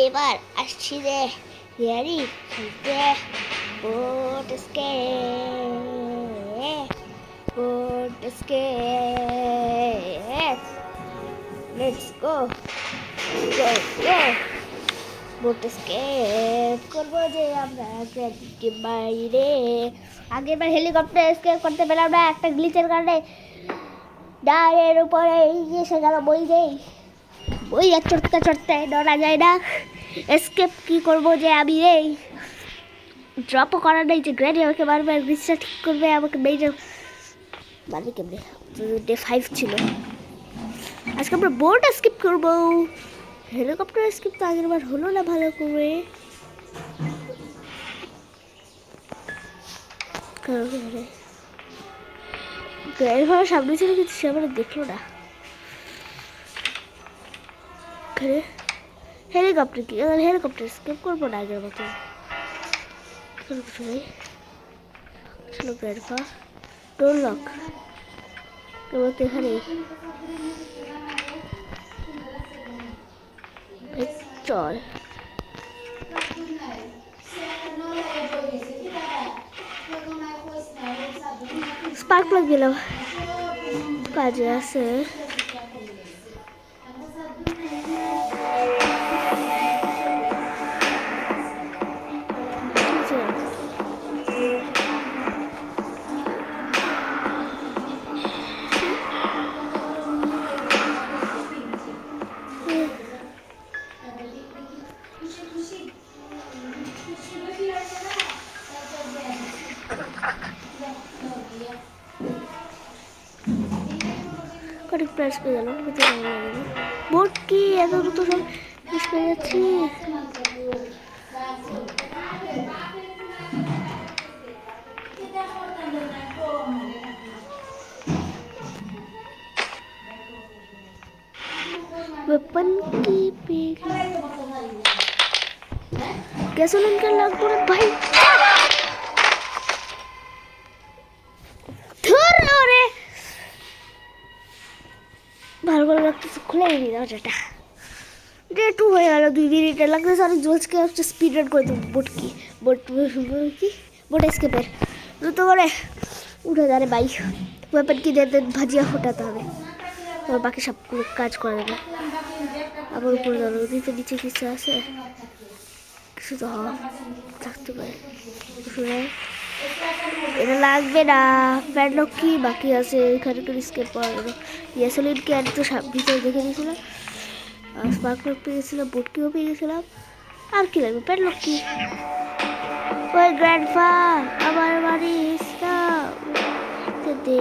এবার আসছি রে রিয়ারি খেলতে boat escape let's go go go boat escape করবো যে আমরা গ্র্যাভিটি বাইরে। আগেরবার হেলিকপ্টার স্কেপ করতে পেলাম না একটা গ্লিচের কারণে, ডায়ের উপরে এসে গেল বই আর চড়তে চড়তে ডরা যায় না। এসকেপ কি করবো যে আমি এই ড্রপও করার নেই যে গ্র্যানি আমাকে মারবে আর ব্রিজটা ঠিক করবে আমাকে মেজে মারবে কেমনে। ডে 5 ছিল, আজকে আমরা বোর্ড স্কিপ করবো। হেলিকপ্টার স্কিপ তো আগের বার হলো না ভালো করে। গ্র্যানি ভাবার সামনে ছিল কিন্তু সে আমার দেখলো না। হেলিকপ্টার কি হেলিকপ্টার স্কিপ করবো না আগের মতো। চলো গ্র্যান্ডপা ডোর লক এখানে চল। স্পার্ক প্লাগ গেলাম, কাজে আছে। অনেক প্রাইস পেয়ে গেলাম, বোর্ড কি এত দ্রুত সব প্রাইস পেয়ে যাচ্ছি। वेपन की पीक गैसोलीन का लागतो रे भाई, ধর রে ভালো ভালো লাগতেছে, খুলে নি দরজাটা। ডে 2 হয়ে গেল, 2 মিনিট লাগতেছে। অনেক জোসকে হচ্ছে স্পিড রান করে দেবো বোট কি বোট স্কেপের দ্রুত করে উঠে যাবে ভাই। ওয়েপন কি দিয়ে ভাজিয়া ফোটাতে হবে, তারপর বাকি সবগুলো কাজ করে দেবে। আবার উপরে যাবো, ওদিকে নিচে কিছু আছে, কিছু তো থাকতে পারে। এটা লাগবে না, প্যাডলক কি বাকি আছে এখানে তো স্কেপ পাওয়া গেল। গ্যাসোলিনকে আর একটু ভিতরে দেখে নিয়েছিলাম, আর স্পার্ক প্লাগ পেয়ে গেছিলাম, বুটকিও পেয়ে গেছিলাম। আর কি লাগবে, প্যাডলক কি। ওই গ্র্যান্ডপা আমার বাড়ি দে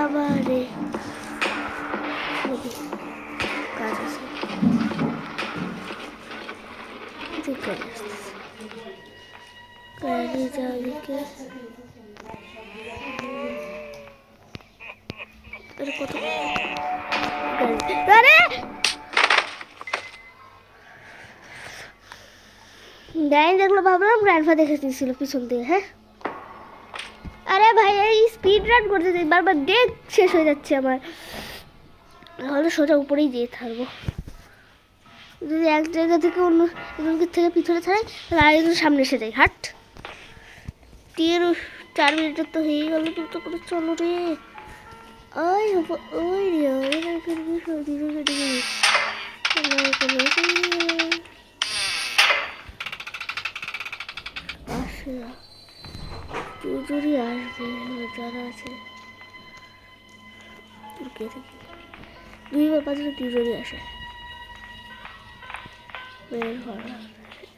আবার কাজ আছে, ঠিক করে গাড়ি যাওয়াকে কত গাড়ি দেখলো, ভাবলাম গ্র্যান্ডপা দেখে দিয়েছিল পিছন দিয়ে। হ্যাঁ আরে ভাই এই স্পিড রান করতে যাই বারবার ডেক শেষ হয়ে যাচ্ছে আমার, তাহলে সোজা উপরেই দিয়ে থাকবো। যদি এক জায়গা থেকে অন্য একজনকে থেকে পিছনে ছাড়াই তাহলে আরেকজন সামনে এসে যায়। হাট 4 মিনিটের তো হয়ে গেল, তো করে চলো রে। ওই ওই রে আসে চুজুরি আসবে যারা আছে 2 বা 5 চুজুরি আসে বের করা।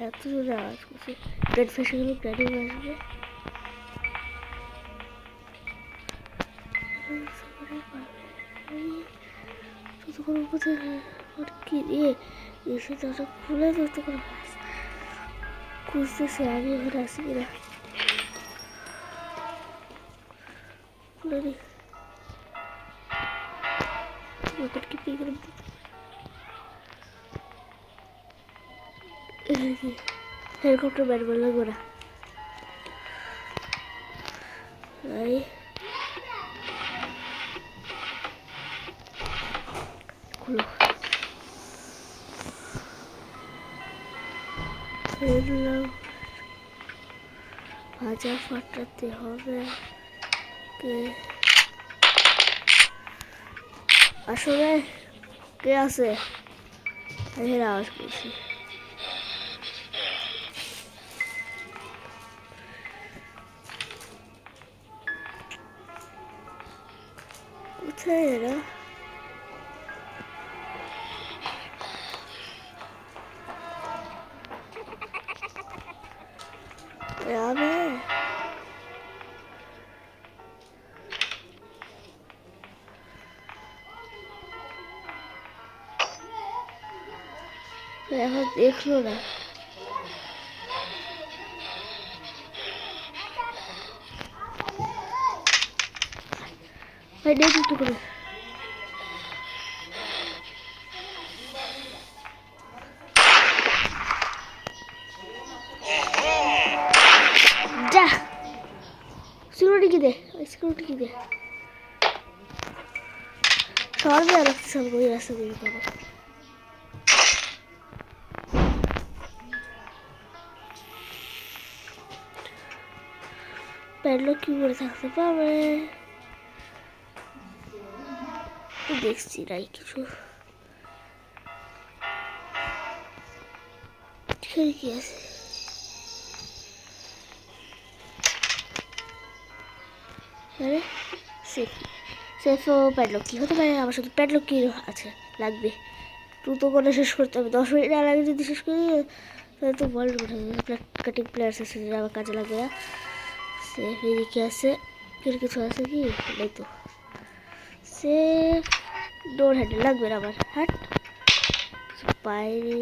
এত জোরে আওয়াজ করছে, ডেড ফেসে গেলে গাড়ি আসবে। কি রে এসে দরজা খুলে ধরতে করে খুঁজতেছে আমি এখানে আসি কিনা। খুলে নি কি পেয়ে গেলাম। হেলিকপ্টার ব্যাট বললে গোড়া খুলো। ফেললাম, ভাজা ফাটাতে হবে। আসলে কে আছে? আওয়াজ করছি। কোথায় এরা? আমি এখন দেখলো না। ভাই দেখি একটু করে। যা সিকিউরিটি কি দে, সিকিউরিটি কি দে। সরবে আর সব ওই রাস্তা দিয়ে যাবো। প্যাডলক কি করে থাকতে পারবে? দেখছি নাই কিছু। কি আছে? আরে সেফ, সেফ ও প্যাডলক কি হতে পারে? আমার সাথে প্যাডলক কি আছে লাগবে। দ্রুত করে শেষ করতে হবে। 10 মিনিট আগে যদি শেষ করি তাহলে তো বল কাটিং প্লেয়ার্স আছে যেটা আমার কাজে লাগবে না। সেফ এদিকে আছে, কিছু আছে কি নেই তো। সেফ ডোর হ্যান্ডেল লাগবে না আমার। হাট বাইরে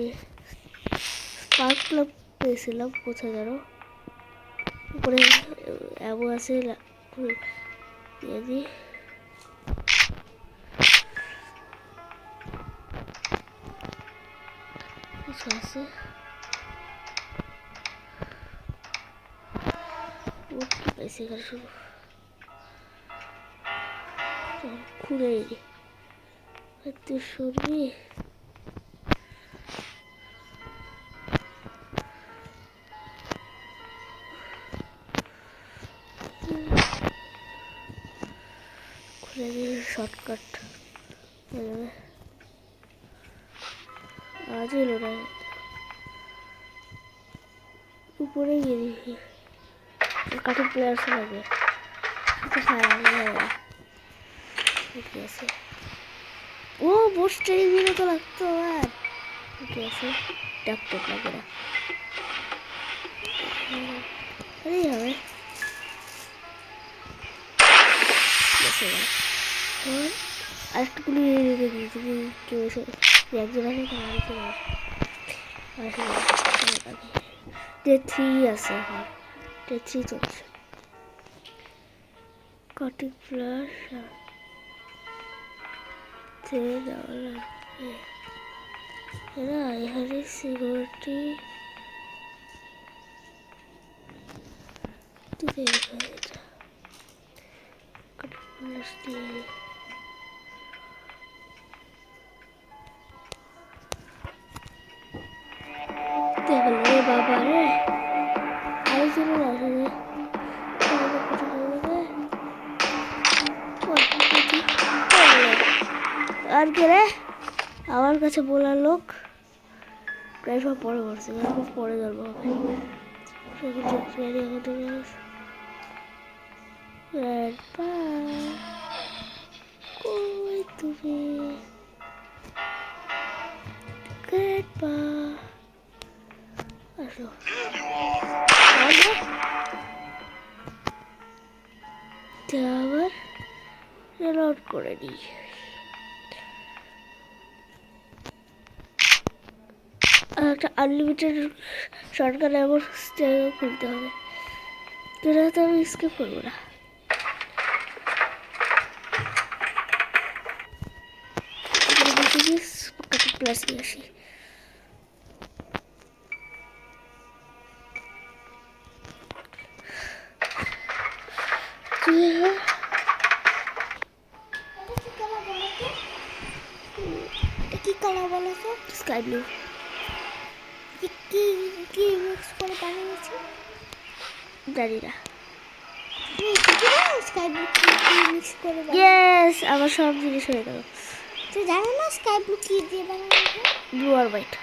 স্পার্ক প্লাগ পেয়েছিলাম কোথায় জানো? উপরে অ্যাবো আছে, দিয়ে দিই। কিছু আছে কি পাইছি এখানে শুধু খুঁড়ে তুই শুনবি। খুলে দিয়ে শর্টকাট হয়ে যাবে। আজ এলো না, উপরে গিয়ে দেখি কাঠের প্লেয়ার্স লাগে। ঠিক আছে, ও বোস ট্রেনিং দিলে তো লাগতো। আর ঠিক আছে, ডাক্তার লাগে না। আরে হবে আর একটু গুলি দিয়েছি। কেউ এসে একজন আছে ডে 3 আছে, এখন ডে 3 চলছে। কাটিং প্লাস এরা এখানে সিকিউরিটি দেখলো বাবা রে, আরেকজন আসলে আর কে রে আমার কাছে বলার লোক? প্রায় সব পরে পড়ছে, খুব পরে যাবো। তুমি আসো আবার রেলআউট করে নিই। একটা আনলিমিটেড শর্টকাট এমন খুলতে হবে, যেটা তো আমি স্কিপ করবো না। প্লাস নিয়ে আসি। কি কালার বলো তো? Sky blue. কি কি মিক্স করে বানিয়েছি জানি না। স্কাই ব্লু কি মিক্স করে ইয়েস আমার সব জিনিস হয়ে গেল। তুই জানো না স্কাই ব্লু কি দিয়ে বানানো হয়? ব্লু আর হোয়াইট।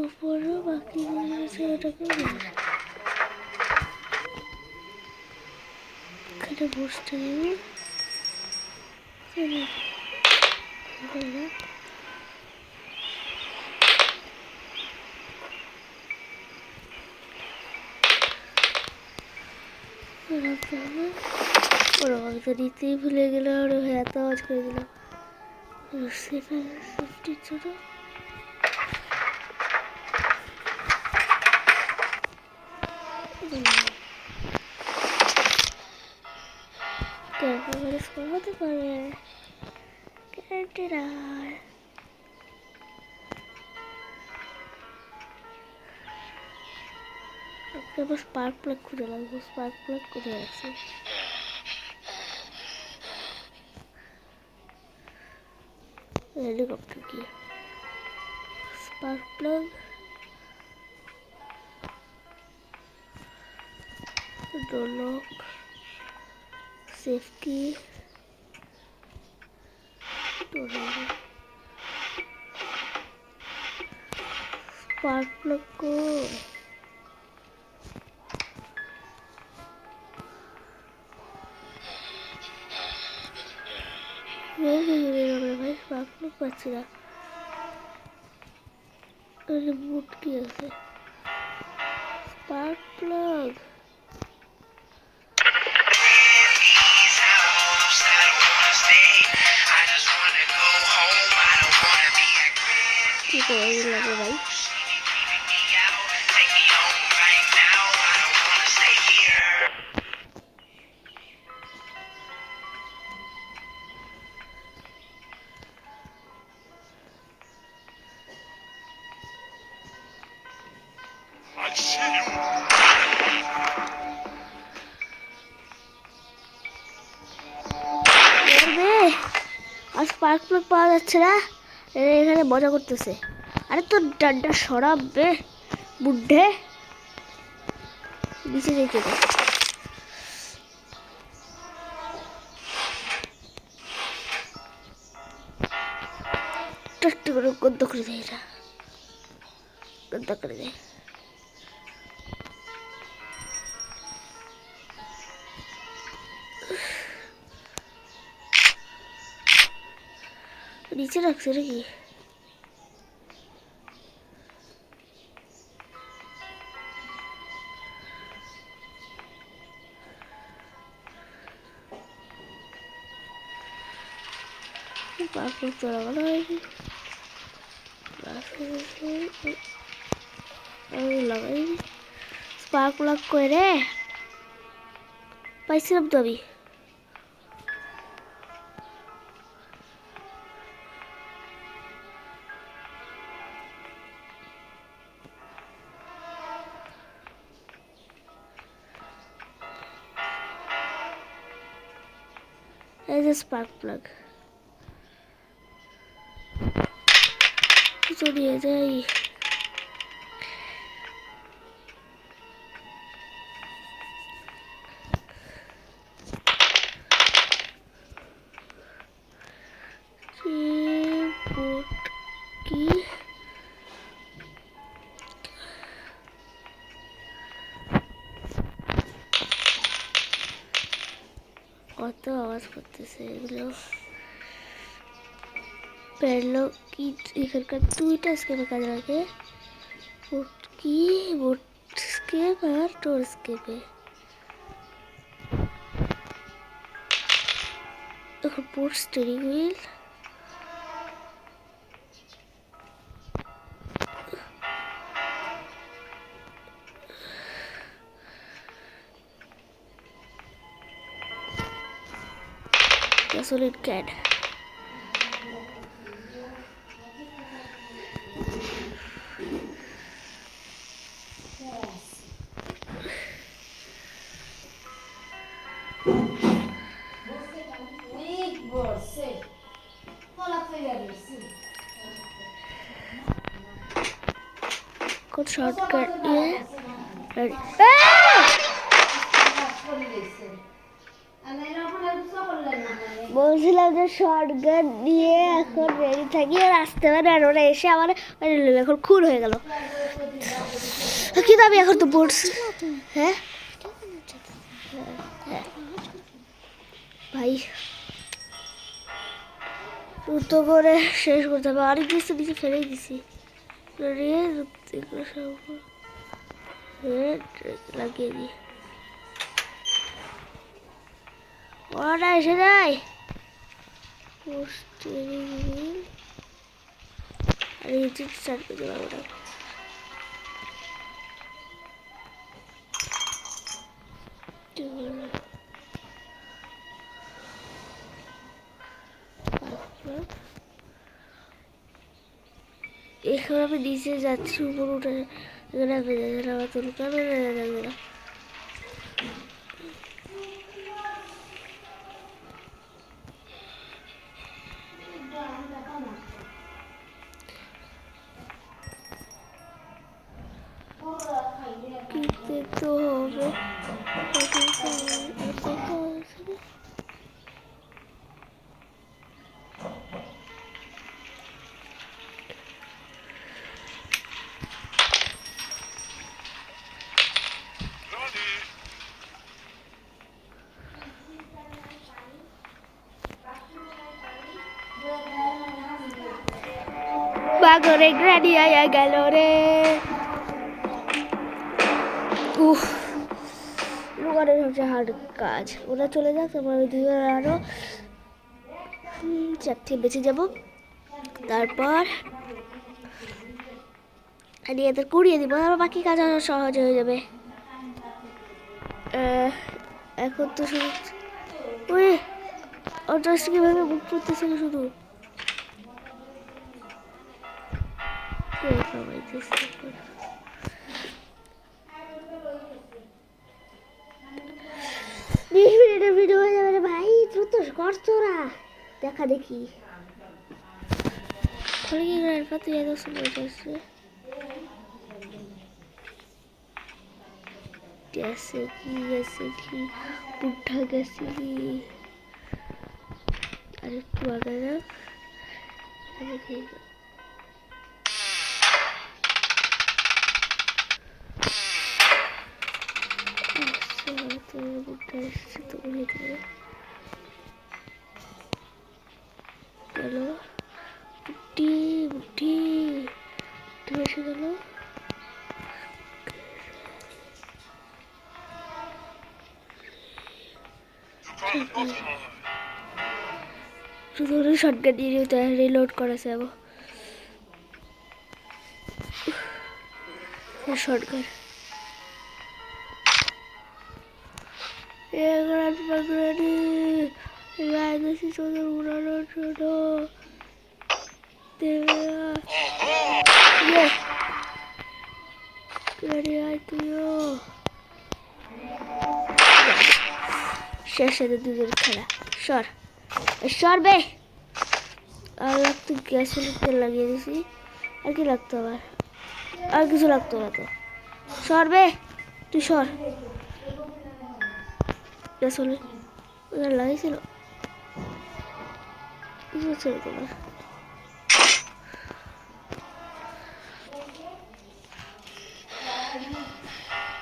উপরে বাকি আছে ওটাকে এখানে বসতে দেবে। ওরা আমি তো নিতেই ভুলে গেলাম। ওরা এত আওয়াজ করে দিলাম সেফটির জন্য। হতে পারে গ্যারান্টি নয়। স্পার্ক প্লাগ খুঁজে লাগবো। স্পার্ক প্লাগ কোথায় আছে? হেলিকপ্টার কি spark plug door lock safety door lock spark plug को ভাই স্পার্ক প্লাগ পাচ্ছি না। বুট কি আছে? স্পার্ক প্লাগ কি করে লাগে ভাই? আর স্পার্ক প্লাগ পাওয়া যাচ্ছে না। এখানে মজা করতেছে। আরে তোর ডান্ডা সরাবে বুদ্ধে নিচে রেখে দে। একটু করে গদ্দ করে দেয়, এটা গদ্দ করে দেয়। নিচে রাখছে নাকি? চলা গেল লাগাই স্পার্ক প্লাগ করে পাইছিলাম তো আমি। এই যে স্পার্ক প্লাগ চলিয়ে যাই। কি কত আওয়াজ করতেছে এগুলো। পেলো কি এখানকার দুইটা স্কেপে কাজে লাগে। বোট কি বোট স্কেপ আর টোর স্কেপে। এখন boat steering wheel gasoline can shortcut দিয়ে বলছিলাম যে শর্টকাট দিয়ে এখন রেডি থাকি আর আসতে পারে আর ওরা এসে আমার এখন খুন হয়ে গেল কিন্তু আমি এখন তো পড়ছি হ্যাঁ ভাই দ্রুত করে শেষ করতে হবে অনেক কিছু নিচে ফেলেই দিছি লাগিয়ে দিই ওরা এসে যায় আর ইঞ্জিন স্টার্ট করতে পারবো না এখন আমি নিচে যাচ্ছি উপর উঠে এখানে আমার তুলতে তো হবে বাগরে গ্রানি আয়া গেল রে লুকানোর সবচেয়ে হার্ড কাজ ওরা চলে যাক তারপর ওই দুজন আরো চারটে বেঁচে যাব তারপর আমি এদের কুড়িয়ে দিব আর বাকি কাজ আরো সহজ হয়ে যাবে এখন তো শুধু ওই অড্রেস কিভাবে বুক করতেছিল শুধু ভিডিও হয়ে যাবে ভাই দ্রুত কর তোরা দেখা দেখি কি তুই এত সময় যাচ্ছে গেছে কি বুদ্ধা গেছে কি আর একটু আগে যাক বুদ্ধা এসেছে তো গেল বুদ্ধি এসে গেল শুধু শর্টকাট দিয়ে রিলোড করেছে শর্টকাট উড়ানোর জন্য শেষে দুজন খেলা সর বে আর লাগতো গ্যাস তেল লাগিয়ে দিছি আর কি লাগতো আবার আর কিছু লাগতো না তো সর বে তুই সর গ্যাস লাগাইছিল ছিল তোমার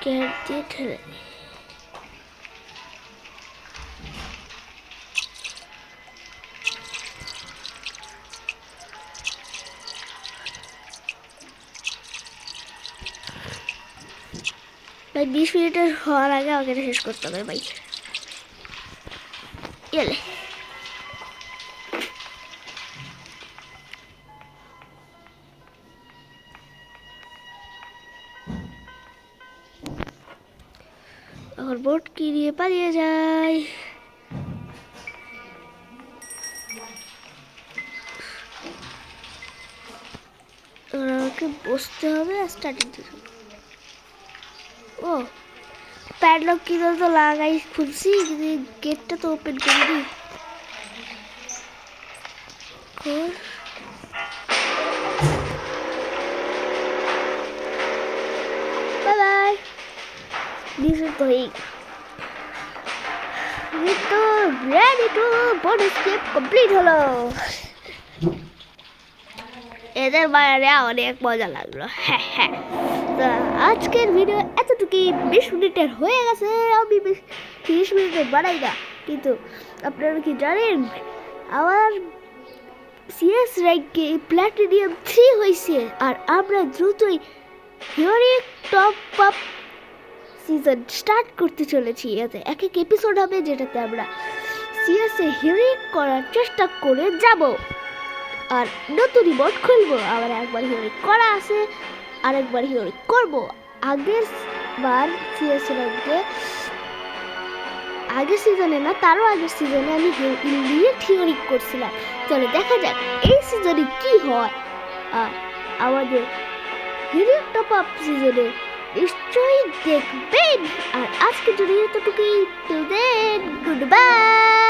ক্যাট দিয়ে ঠেলে ভাই 20 মিনিটের হওয়ার আগে আমাকে শেষ করতে হবে ভাই এলে और बोट के लिए पालिए जाए আমাকে বসতে হবে স্টার্টিং থেকে ও প্যাডলক কি তো লাগাই খুলছি কিন্তু গেটটা তো ওপেন করে দিই বাই। This is going to ready to boat escape complete হলো। এদের বাইরে অনেক মজা লাগলো। হ্যাঁ হ্যাঁ, তো আজকের ভিডিও এতটুকুই। 20 মিনিটের হয়ে গেছে। আমি 30 মিনিটের বানাই না, কিন্তু আপনারা কি জানেন আমার সিএস র্যাঙ্কে প্ল্যাটিনিয়াম 3 হয়েছে, আর আমরা দ্রুতই heroic top up season start করতে চলেছি। এতে এক এক এপিসোড হবে, যেটাতে আমরা সিএস এ হিরোইক করার চেষ্টা করে যাব, আর নতুন রিমোট খুলবো। আবার একবার হিরোইক করা আছে, আরেকবার হিরোইক করবো। আগের বার সিএস র্যাঙ্কে আগের সিজনে না, তারও আগের সিজনে আমি হিরোইক করছিলাম। চলো দেখা যাক এই সিজনে কি হয়। আর আমাদের হিরোইক টপ আপ সিজনে নিশ্চয়ই দেখবেন। আর আজকে যদি এতটুকুই, টিল দেন গুড বাই।